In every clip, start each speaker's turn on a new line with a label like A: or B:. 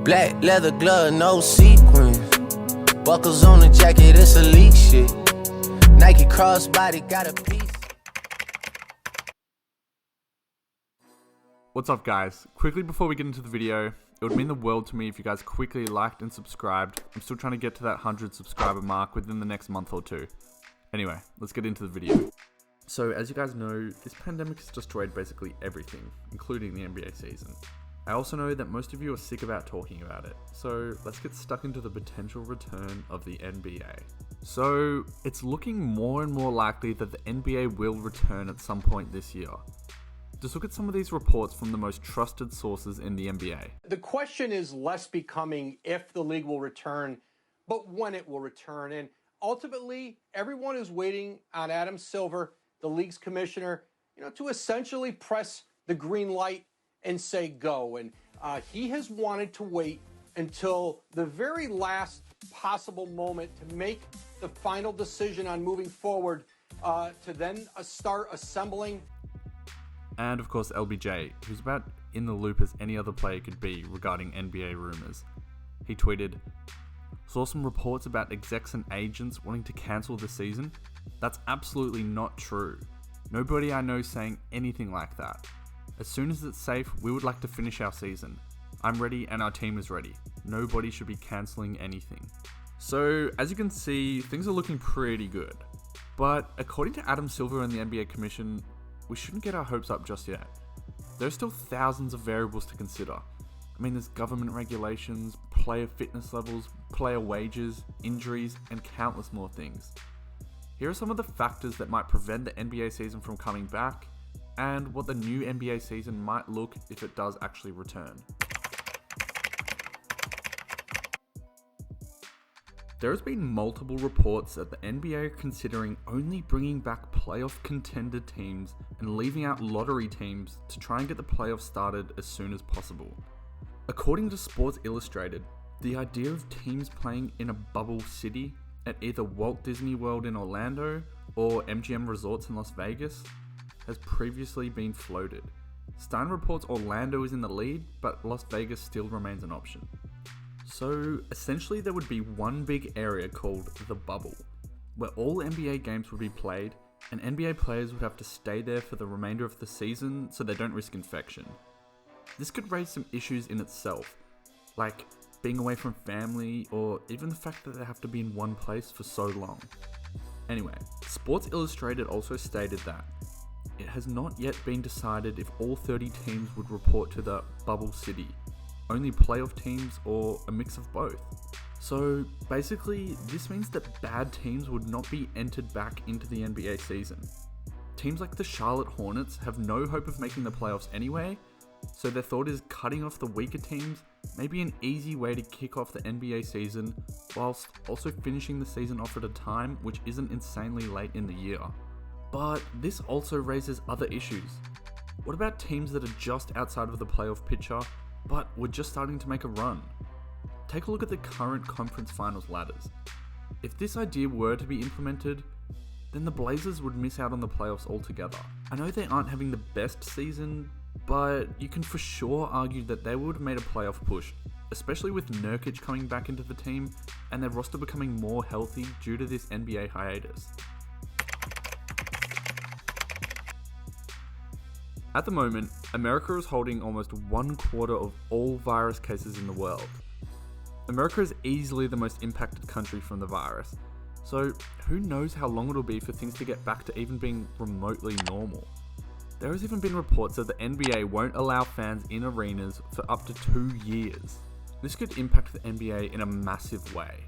A: Black leather glove, no sequins. Buckles on the jacket, it's elite shit. Nike crossbody got a piece.
B: What's up guys? Quickly before we get into the video, it would mean the world to me if you guys quickly liked and subscribed. I'm still trying to get to that 100 subscriber mark within the next month or two. Anyway, let's get into the video. So as you guys know, this pandemic has destroyed basically everything, including the NBA season. I also know that most of you are sick about talking about it, so let's get stuck into the potential return of the NBA. So it's looking more and more likely that the NBA will return at some point this year. Just look at some of these reports from the most trusted sources in the NBA.
C: The question is less becoming if the league will return, but when it will return. And ultimately, everyone is waiting on Adam Silver, the league's commissioner, to essentially press the green light and say go. And he has wanted to wait until the very last possible moment to make the final decision on moving forward to then start assembling.
B: And of course LBJ, who's about in the loop as any other player could be regarding NBA rumors. He tweeted, "Saw some reports about execs and agents wanting to cancel the season. That's absolutely not true. Nobody I know saying anything like that. As soon as it's safe, we would like to finish our season. I'm ready and our team is ready. Nobody should be cancelling anything." So as you can see, things are looking pretty good. But according to Adam Silver and the NBA Commission, we shouldn't get our hopes up just yet. There's still thousands of variables to consider. I mean, there's government regulations, player fitness levels, player wages, injuries, and countless more things. Here are some of the factors that might prevent the NBA season from coming back, and what the new NBA season might look if it does actually return. There has been multiple reports that the NBA are considering only bringing back playoff contender teams and leaving out lottery teams to try and get the playoffs started as soon as possible. According to Sports Illustrated, the idea of teams playing in a bubble city at either Walt Disney World in Orlando or MGM Resorts in Las Vegas has previously been floated. Stein reports Orlando is in the lead, but Las Vegas still remains an option. So essentially there would be one big area called the bubble, where all NBA games would be played and NBA players would have to stay there for the remainder of the season so they don't risk infection. This could raise some issues in itself, like being away from family or even the fact that they have to be in one place for so long. Anyway, Sports Illustrated also stated that it has not yet been decided if all 30 teams would report to the bubble city, only playoff teams, or a mix of both. So basically, this means that bad teams would not be entered back into the NBA season. Teams like the Charlotte Hornets have no hope of making the playoffs anyway, so their thought is cutting off the weaker teams may be an easy way to kick off the NBA season, whilst also finishing the season off at a time which isn't insanely late in the year. But this also raises other issues. What about teams that are just outside of the playoff picture, but we're just starting to make a run? Take a look at the current conference finals ladders. If this idea were to be implemented, then the Blazers would miss out on the playoffs altogether. I know they aren't having the best season, but you can for sure argue that they would have made a playoff push, especially with Nurkic coming back into the team and their roster becoming more healthy due to this NBA hiatus. At the moment, America is holding almost 1/4 of all virus cases in the world. America is easily the most impacted country from the virus, so who knows how long it'll be for things to get back to even being remotely normal. There has even been reports that the NBA won't allow fans in arenas for up to 2 years. This could impact the NBA in a massive way.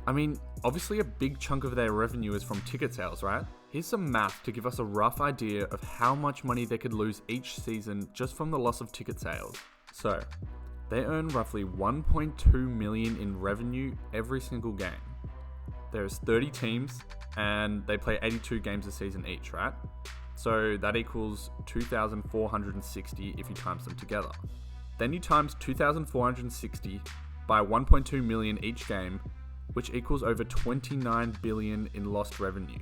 B: I mean, obviously a big chunk of their revenue is from ticket sales, right? Here's some math to give us a rough idea of how much money they could lose each season just from the loss of ticket sales. So, they earn roughly $1.2 million in revenue every single game. There's 30 teams, and they play 82 games a season each, right? So that equals 2,460 if you times them together. Then you times 2,460 by 1.2 million each game, which equals over 29 billion in lost revenue.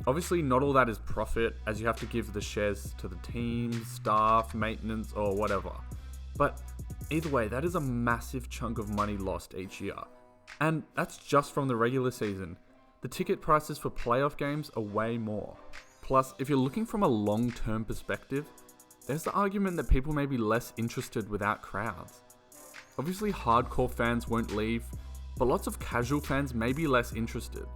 B: Obviously, not all that is profit, as you have to give the shares to the team, staff, maintenance, or whatever. But Either way, that is a massive chunk of money lost each year. And that's just from the regular season. The ticket prices for playoff games are way more. Plus, if you're looking from a long-term perspective, there's the argument that people may be less interested without crowds. Obviously, hardcore fans won't leave, but lots of casual fans may be less interested.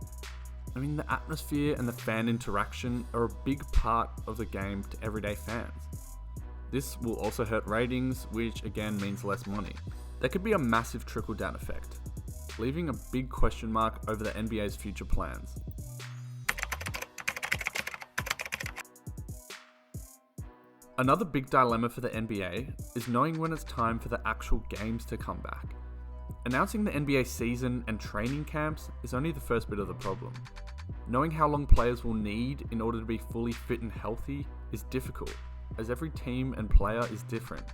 B: I mean, the atmosphere and the fan interaction are a big part of the game to everyday fans. This will also hurt ratings, which again means less money. There could be a massive trickle-down effect, leaving a big question mark over the NBA's future plans. Another big dilemma for the NBA is knowing when it's time for the actual games to come back. Announcing the NBA season and training camps is only the first bit of the problem. Knowing how long players will need in order to be fully fit and healthy is difficult, as every team and player is different.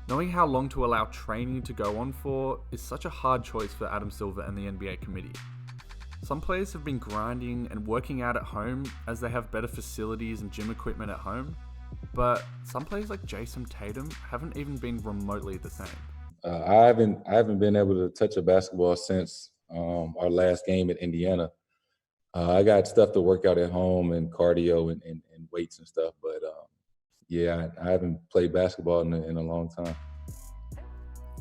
B: Knowing how long to allow training to go on for is such a hard choice for Adam Silver and the NBA committee. Some players have been grinding and working out at home as they have better facilities and gym equipment at home, but some players like Jason Tatum haven't even been remotely the same.
D: I haven't been able to touch a basketball since our last game at Indiana. I got stuff to work out at home and cardio and weights and stuff, but yeah, I haven't played basketball in a long time.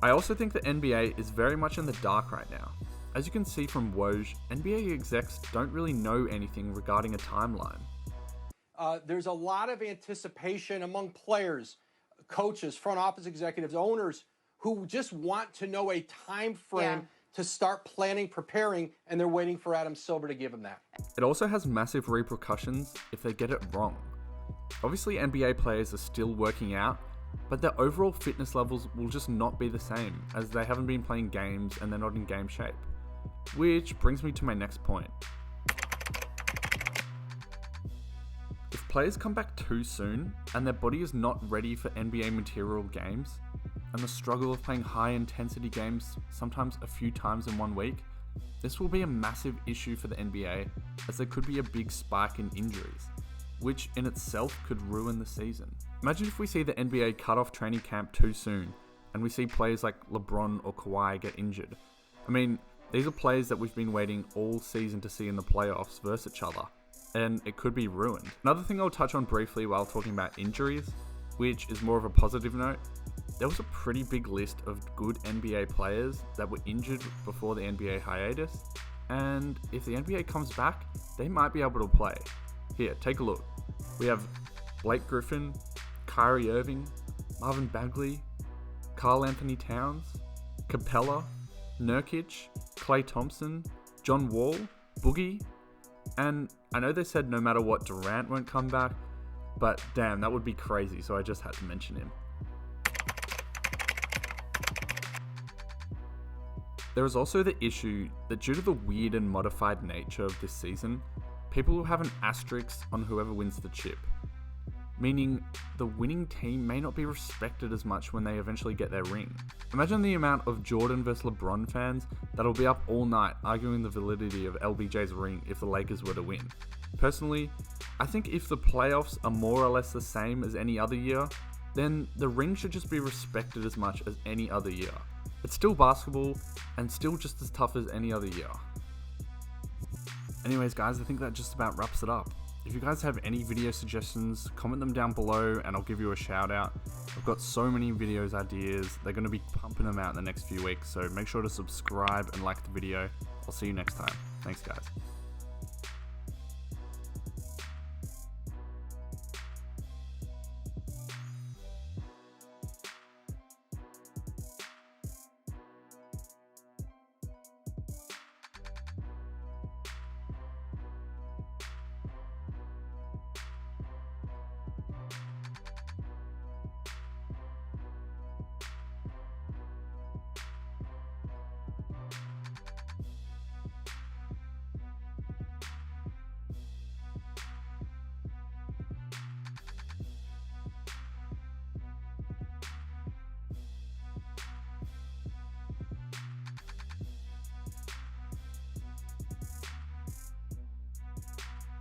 B: I also think the NBA is very much in the dark right now. As you can see from Woj, NBA execs don't really know anything regarding a timeline.
C: There's a lot of anticipation among players, coaches, front office executives, owners who just want to know a time frame to start planning, preparing, and they're waiting for Adam Silver to give them that.
B: It also has massive repercussions if they get it wrong. Obviously, NBA players are still working out, but their overall fitness levels will just not be the same as they haven't been playing games and they're not in game shape. Which brings me to my next point. If players come back too soon and their body is not ready for NBA material games, and the struggle of playing high intensity games sometimes a few times in 1 week, this will be a massive issue for the NBA as there could be a big spike in injuries, which in itself could ruin the season. Imagine if we see the NBA cut off training camp too soon and we see players like LeBron or Kawhi get injured. I mean, these are players that we've been waiting all season to see in the playoffs versus each other, and it could be ruined. Another thing I'll touch on briefly while talking about injuries, which is more of a positive note, there was a pretty big list of good NBA players that were injured before the NBA hiatus, and if the NBA comes back, they might be able to play. Here, take a look. We have Blake Griffin, Kyrie Irving, Marvin Bagley, Karl Anthony Towns, Capella, Nurkic, Klay Thompson, John Wall, Boogie, and I know they said no matter what Durant won't come back, but damn, that would be crazy, so I just had to mention him. There is also the issue that due to the weird and modified nature of this season, people will have an asterisk on whoever wins the chip. Meaning, the winning team may not be respected as much when they eventually get their ring. Imagine the amount of Jordan vs LeBron fans that'll be up all night arguing the validity of LBJ's ring if the Lakers were to win. Personally, I think if the playoffs are more or less the same as any other year, then the ring should just be respected as much as any other year. It's still basketball, and still just as tough as any other year. Anyways guys, I think that just about wraps it up. If you guys have any video suggestions, comment them down below and I'll give you a shout out. I've got so many videos ideas, they're going to be pumping them out in the next few weeks, so make sure to subscribe and like the video. I'll see you next time. Thanks guys.